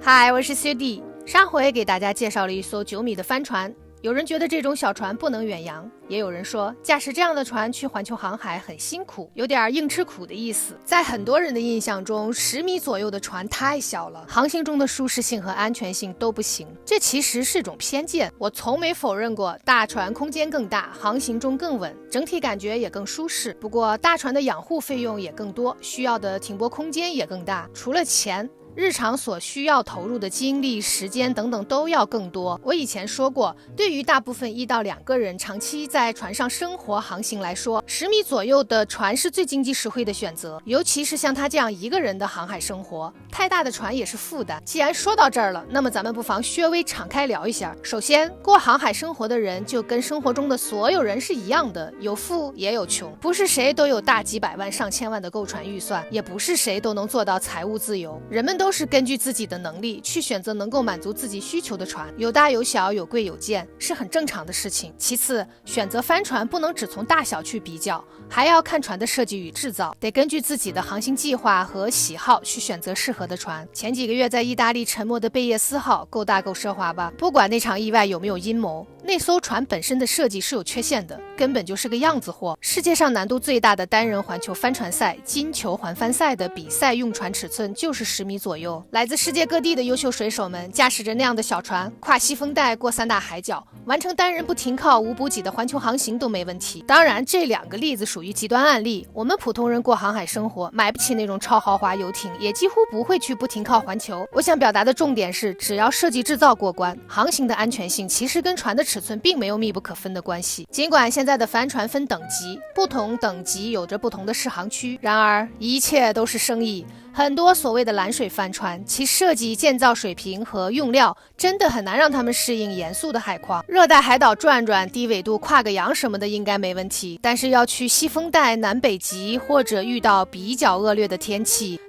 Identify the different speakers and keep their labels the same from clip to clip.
Speaker 1: 嗨，我是薛弟。上回给大家介绍了一艘9米的帆船，有人觉得这种小船不能远洋，也有人说驾驶这样的船去环球航海很辛苦，有点硬吃苦的意思。在很多人的印象中，10米左右的船太小了，航行中的舒适性和安全性都不行。这其实是种偏见，我从没否认过大船空间更大，航行中更稳，整体感觉也更舒适。不过大船的养护费用也更多，需要的停泊空间也更大，除了钱，日常所需要投入的精力、时间等等都要更多。我以前说过，对于大部分1到2个人长期在船上生活航行来说，10米左右的船是最经济实惠的选择，尤其是像他这样一个人的航海生活，太大的船也是负担。既然说到这儿了，那么咱们不妨略微敞开聊一下。首先，过航海生活的人就跟生活中的所有人是一样的，有富也有穷，不是谁都有大几百万、上千万的购船预算，也不是谁都能做到财务自由。人们都是根据自己的能力去选择能够满足自己需求的船，有大有小，有贵有贱，是很正常的事情。其次，选择帆船不能只从大小去比较，还要看船的设计与制造，得根据自己的航行计划和喜好去选择适合的船。前几个月在意大利沉没的贝叶斯号够大够奢华吧？不管那场意外有没有阴谋，那艘船本身的设计是有缺陷的，根本就是个样子货。世界上难度最大的单人环球帆船赛金球环帆赛的比赛用船尺寸就是10米左右，来自世界各地的优秀水手们驾驶着那样的小船，跨西风带，过3大海角，完成单人不停靠无补给的环球航行都没问题。当然，这2个例子属于极端案例，我们普通人过航海生活，买不起那种超豪华游艇，也几乎不会去不停靠环球。我想表达的重点是，只要设计制造过关，航行的安全性其实跟船的尺寸并没有密不可分的关系。尽管现在的帆船分等级，不同等级有着不同的适航区，然而一切都是生意。很多所谓的蓝水帆船，其设计、建造水平和用料真的很难让他们适应严肃的海况。热带海岛转转，低纬度跨个洋什么的应该没问题，但是要去西风带、南北极或者遇到比较恶劣的天气，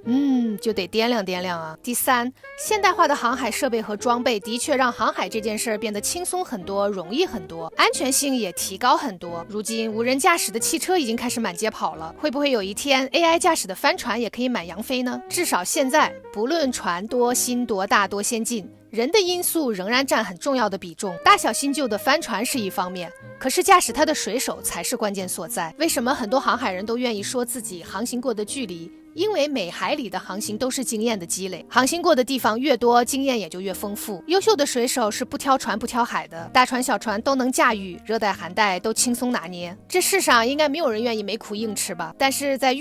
Speaker 1: 就得掂量掂量啊。第三，现代化的航海设备和装备的确让航海这件事儿变得轻松很多，容易很多，安全性也提高很多。如今无人驾驶的汽车已经开始满街跑了，会不会有一天 AI 驾驶的帆船也可以满洋飞呢？至少现在，不论船多新多大多先进，人的因素仍然占很重要的比重。大小新旧的帆船是一方面，可是驾驶它的水手才是关键所在。为什么很多航海人都愿意说自己航行过的距离？因为每海里的航行都是经验的积累，航行过的地方越多，经验也就越丰富。优秀的水手是不挑船不挑海的，大船小船都能驾驭，热带寒带都轻松拿捏。这世上应该没有人愿意没苦硬吃吧？但是在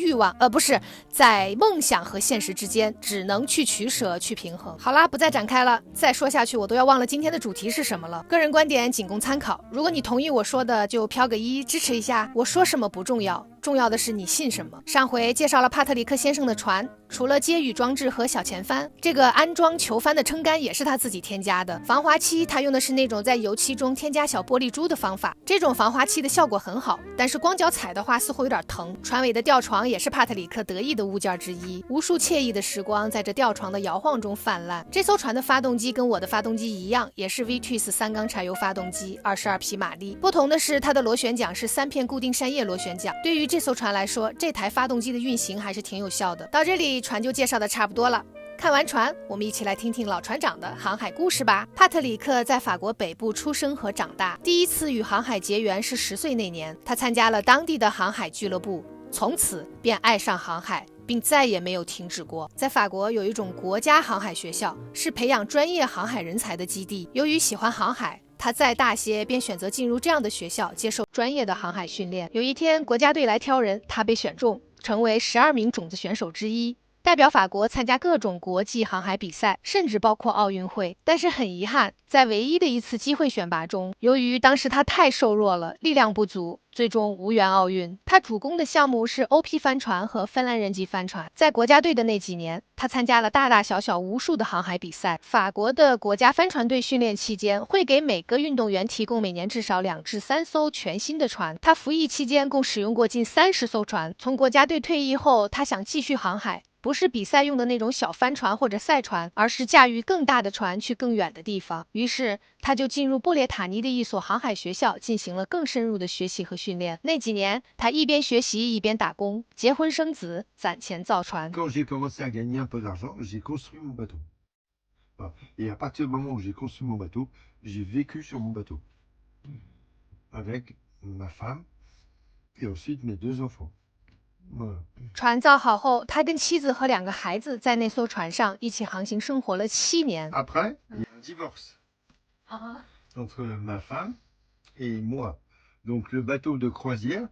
Speaker 1: 在梦想和现实之间，只能去取舍，去平衡。好啦，不再展开了，再说下去我都要忘了今天的主题是什么了。个人观点仅供参考，如果你同意我说的，就飘个1支持一下。我说什么不重要，重要的是你信什么。上回介绍了帕特里克先生的船，除了接雨装置和小前帆，这个安装球帆的撑杆也是他自己添加的。防滑漆他用的是那种在油漆中添加小玻璃珠的方法，这种防滑漆的效果很好，但是光脚踩的话似乎有点疼。船尾的吊床也是帕特里克得意的物件之一，无数惬意的时光在这吊床的摇晃中泛滥。这艘船的发动机跟我的发动机一样，也是 VTEC 3缸柴油发动机，22匹马力。不同的是它的螺旋桨是3片固定扇叶螺旋桨，对于这艘船来说，这台发动机的运行还是挺有效的。到这里船就介绍的差不多了，看完船，我们一起来听听老船长的航海故事吧。帕特里克在法国北部出生和长大，第一次与航海结缘是10岁那年，他参加了当地的航海俱乐部，从此便爱上航海，并再也没有停止过。在法国有一种国家航海学校，是培养专业航海人才的基地。由于喜欢航海，他再大些便选择进入这样的学校，接受专业的航海训练。有一天国家队来挑人，他被选中，成为12名种子选手之一，代表法国参加各种国际航海比赛，甚至包括奥运会。但是很遗憾，在唯一的一次机会选拔中，由于当时他太瘦弱了，力量不足，最终无缘奥运。他主攻的项目是 OP 帆船和芬兰人级帆船。在国家队的那几年，他参加了大大小小无数的航海比赛。法国的国家帆船队训练期间，会给每个运动员提供每年至少2至3艘全新的船。他服役期间共使用过近30艘船。从国家队退役后，他想继续航海，不是比赛用的那种小帆船或者赛船，而是驾驭更大的船去更远的地方。于是他就进入布列塔尼的一所航海学校，进行了更深入的学习和训练。那几年，他一边学习一边打工，结婚生子，攒钱造船。
Speaker 2: Voilà. Et à partir du moment où j'ai construit mon bateau, j'ai vécu sur mon bateau avec ma femme et ensuite mes 2 enfants. Voilà.
Speaker 1: 船造好后，他跟妻子和2个孩子在那艘船上一起航行生活了7年。
Speaker 2: Après, il y a un divorce
Speaker 1: Ah.
Speaker 2: entre ma femme et moi. Donc le bateau de croisière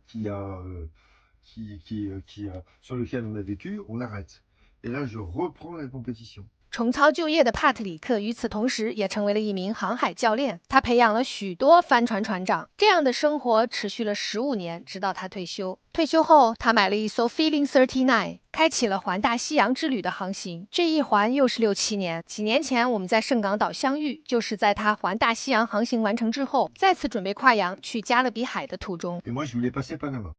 Speaker 2: sur lequel on a vécu, on l'arrête. Et là, je reprends la compétition.
Speaker 1: 重操旧业的帕特里克与此同时也成为了一名航海教练，他培养了许多帆船船长。这样的生活持续了15年，直到他退休。退休后，他买了一艘 Feeling 39，开启了环大西洋之旅的航行。这一环又是6、7年。几年前我们在圣港岛相遇，就是在他环大西洋航行完成之后，再次准备跨洋去加勒比海的途中。
Speaker 2: Et moi, je voulais passer Panama.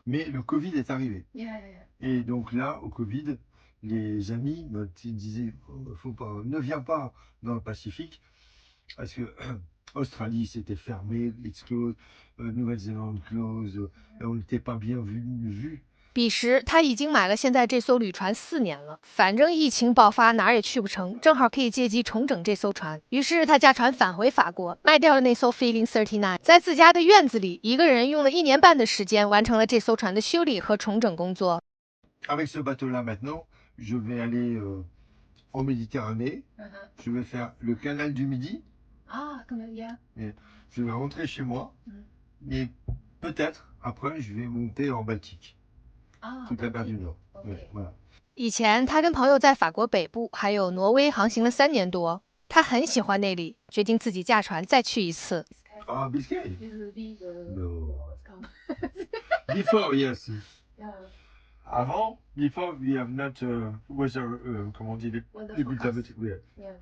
Speaker 2: Mais le Covid est arrivé. Et donc là, au Covid, les amis me disaient faut pas, ne viens pas dans le Pacifique, parce que Australie c'était fermé, it's closed, Nouvelle-Zélande close, on n'était pas bien vu.
Speaker 1: 彼时他已经买了现在这艘旅船4年了，反正疫情爆发哪儿也去不成，正好可以借机重整这艘船。于是他驾船返回法国，卖掉了那艘 Feeling 39，在自家的院子里，一个人用了1年半的时间完成了这艘船的修理和重整工作。
Speaker 2: Avec ce bateau-là maintenant, je vais aller en Méditerranée, je vais faire le canal du Midi.
Speaker 1: Ah,
Speaker 2: Et je vais rentrer chez moi, et peut-être après je vais monter en Baltique, toute la mer du Nord. Ouais, voilà.
Speaker 1: 以前他跟朋友在法国北部还有挪威航行了3年多，他很喜欢那里，决定自己驾船再去一次。
Speaker 2: Ah, Biscay? No. Before, yes. Avant, before we have not weather, comment on dit, les bulletins. Yeah.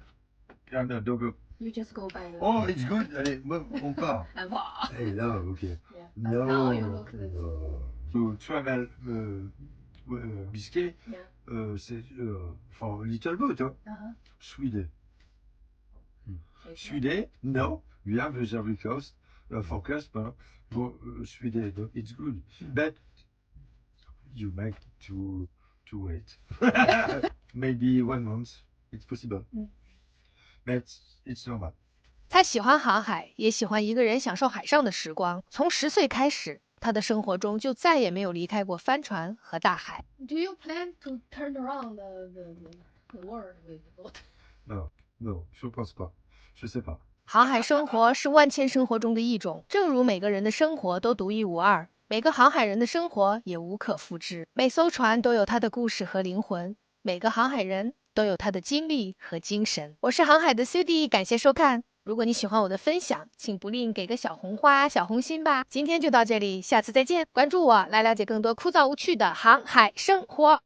Speaker 2: Yeah, donc,
Speaker 1: You just go by
Speaker 2: oh, it's good. Allez, on part. Hey, là, ok. No, no. So, travel Biscay, c'est for little boat, hein. Sweden. Sweden, no, we have reserve cost, forecast, for Sweden, it's good. But you make to wait. Maybe 1 month, it's possible. But it's normal.
Speaker 1: 他喜欢航海，也喜欢一个人享受海上的时光。从10岁开始，他的生活中就再也没有离开过帆船和大海。Do you plan to turn around the world with boat?
Speaker 2: No, no, je pense pas. Je sais pas.
Speaker 1: 航海生活是万千生活中的一种，正如每个人的生活都独一无二，每个航海人的生活也无可复制。每艘船都有它的故事和灵魂，每个航海人都有他的经历和精神。我是航海的 Cindy，感谢收看。如果你喜欢我的分享，请不吝给个小红花、小红心吧。今天就到这里，下次再见。关注我，来了解更多枯燥无趣的航海生活。